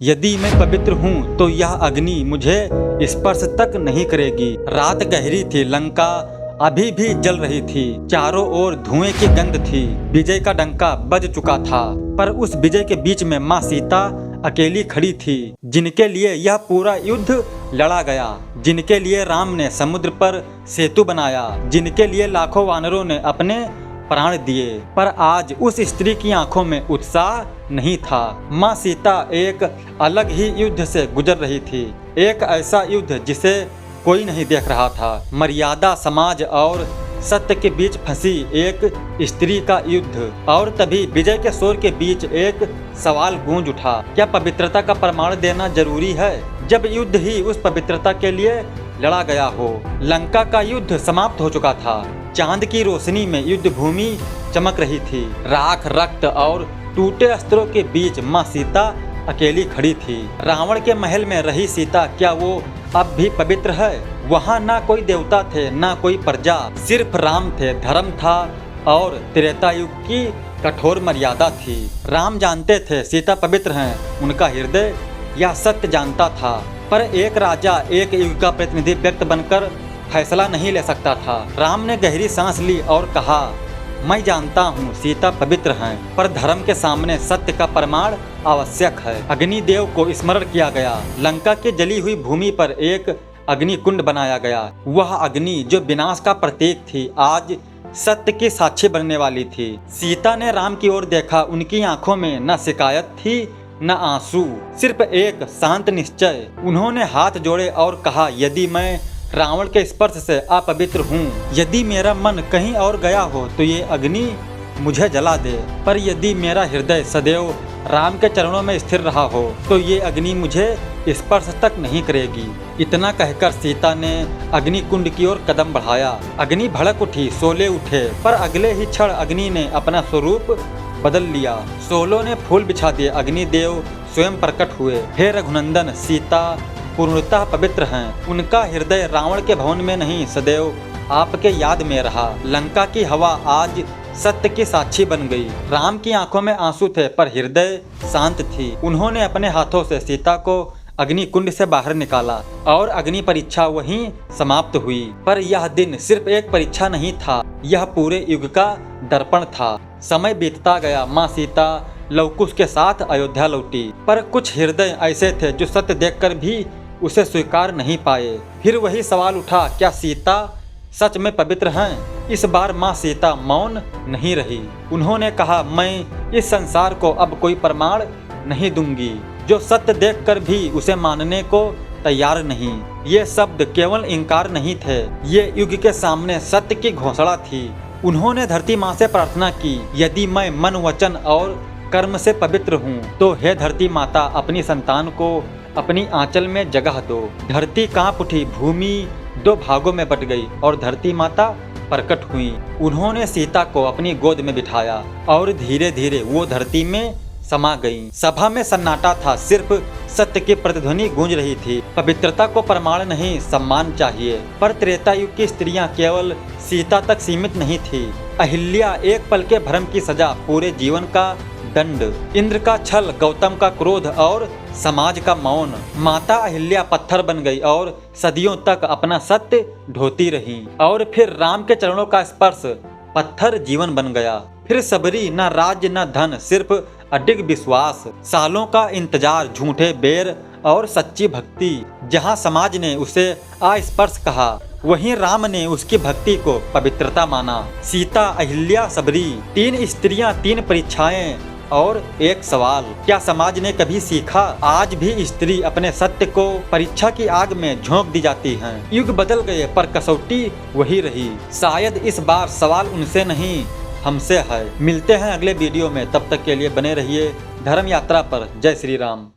यदि मैं पवित्र हूँ तो यह अग्नि मुझे स्पर्श तक नहीं करेगी। रात गहरी थी, लंका अभी भी जल रही थी। चारों ओर धुएं की गंध थी। विजय का डंका बज चुका था, पर उस विजय के बीच में माँ सीता अकेली खड़ी थी, जिनके लिए यह पूरा युद्ध लड़ा गया, जिनके लिए राम ने समुद्र पर सेतु बनाया, जिनके लिए लाखों वानरों ने अपने प्राण दिए। पर आज उस स्त्री की आंखों में उत्साह नहीं था। माँ सीता एक अलग ही युद्ध से गुजर रही थी, एक ऐसा युद्ध जिसे कोई नहीं देख रहा था। मर्यादा, समाज और सत्य के बीच फंसी एक स्त्री का युद्ध। और तभी विजय के शोर के बीच एक सवाल गूंज उठा, क्या पवित्रता का प्रमाण देना जरूरी है, जब युद्ध ही उस पवित्रता के लिए लड़ा गया हो। लंका का युद्ध समाप्त हो चुका था। चांद की रोशनी में युद्ध भूमि चमक रही थी। राख, रक्त और टूटे अस्त्रों के बीच माँ सीता अकेली खड़ी थी। रावण के महल में रही सीता, क्या वो अब भी पवित्र है? वहाँ ना कोई देवता थे, ना कोई प्रजा, सिर्फ राम थे, धर्म था और त्रेता युग की कठोर मर्यादा थी। राम जानते थे सीता पवित्र हैं, उनका हृदय यह सत्य जानता था। पर एक राजा एक युग का प्रतिनिधि व्यक्ति बनकर फैसला नहीं ले सकता था। राम ने गहरी सांस ली और कहा, मैं जानता हूँ सीता पवित्र हैं, पर धर्म के सामने सत्य का प्रमाण आवश्यक है। अग्निदेव को स्मरण किया गया। लंका की जली हुई भूमि पर एक अग्नि कुंड बनाया गया। वह अग्नि जो विनाश का प्रतीक थी, आज सत्य की साक्षी बनने वाली थी। सीता ने राम की ओर देखा। उनकी आंखों में न शिकायत थी न आंसू, सिर्फ एक शांत निश्चय। उन्होंने हाथ जोड़े और कहा, यदि मैं रावण के स्पर्श से अपवित्र हूँ, यदि मेरा मन कहीं और गया हो तो ये अग्नि मुझे जला दे, पर यदि मेरा हृदय सदैव राम के चरणों में स्थिर रहा हो तो ये अग्नि मुझे स्पर्श तक नहीं करेगी। इतना कहकर सीता ने अग्नि कुंड की ओर कदम बढ़ाया। अग्नि भड़क उठी, शोले उठे, पर अगले ही क्षण अग्नि ने अपना स्वरूप बदल लिया। शोलों ने फूल बिछा दिए। अग्निदेव स्वयं प्रकट हुए। हे रघुनंदन, सीता पूर्णतः पवित्र हैं। उनका हृदय रावण के भवन में नहीं, सदैव आपके याद में रहा। लंका की हवा आज सत्य की साक्षी बन गई। राम की आंखों में आंसू थे, पर हृदय शांत थी। उन्होंने अपने हाथों से सीता को अग्नि कुंड से बाहर निकाला और अग्नि परीक्षा वहीं समाप्त हुई। पर यह दिन सिर्फ एक परीक्षा नहीं था, यह पूरे युग का दर्पण था। समय बीतता गया। माँ सीता लवकुश के साथ अयोध्या लौटी, पर कुछ हृदय ऐसे थे जो सत्य देखकर भी उसे स्वीकार नहीं पाए। फिर वही सवाल उठा, क्या सीता सच में पवित्र हैं? इस बार माँ सीता मौन नहीं रही। उन्होंने कहा, मैं इस संसार को अब कोई प्रमाण नहीं दूंगी जो सत्य देखकर भी उसे मानने को तैयार नहीं। ये शब्द केवल इंकार नहीं थे, ये युग के सामने सत्य की घोषणा थी। उन्होंने धरती माँ से प्रार्थना की, यदि मैं मन, वचन और कर्म से पवित्र हूँ तो हे धरती माता, अपनी संतान को अपनी आंचल में जगह दो। धरती कांप उठी, भूमि दो भागों में बट गई और धरती माता प्रकट हुई। उन्होंने सीता को अपनी गोद में बिठाया और धीरे धीरे वो धरती में समा गई। सभा में सन्नाटा था, सिर्फ सत्य की प्रतिध्वनि गूंज रही थी। पवित्रता को प्रमाण नहीं, सम्मान चाहिए। पर त्रेता युग की स्त्रियां केवल सीता तक सीमित नहीं थी। अहिल्या एक पल के भ्रम की सजा, पूरे जीवन का दंड। इंद्र का छल, गौतम का क्रोध और समाज का मौन। माता अहिल्या पत्थर बन गई और सदियों तक अपना सत्य ढोती रही। और फिर राम के चरणों का स्पर्श, पत्थर जीवन बन गया। फिर सबरी, न राज्य न धन, सिर्फ अडिग विश्वास। सालों का इंतजार, झूठे बेर और सच्ची भक्ति। जहाँ समाज ने उसे अस्पर्श कहा, वहीं राम ने उसकी भक्ति को पवित्रता माना। सीता, अहिल्या, सबरी, तीन स्त्रियां, तीन परीक्षाएं और एक सवाल। क्या समाज ने कभी सीखा? आज भी स्त्री अपने सत्य को परीक्षा की आग में झोंक दी जाती हैं। युग बदल गए पर कसौटी वही रही। शायद इस बार सवाल उनसे नहीं, हमसे है। मिलते हैं अगले वीडियो में, तब तक के लिए बने रहिए धर्म यात्रा पर। जय श्री राम।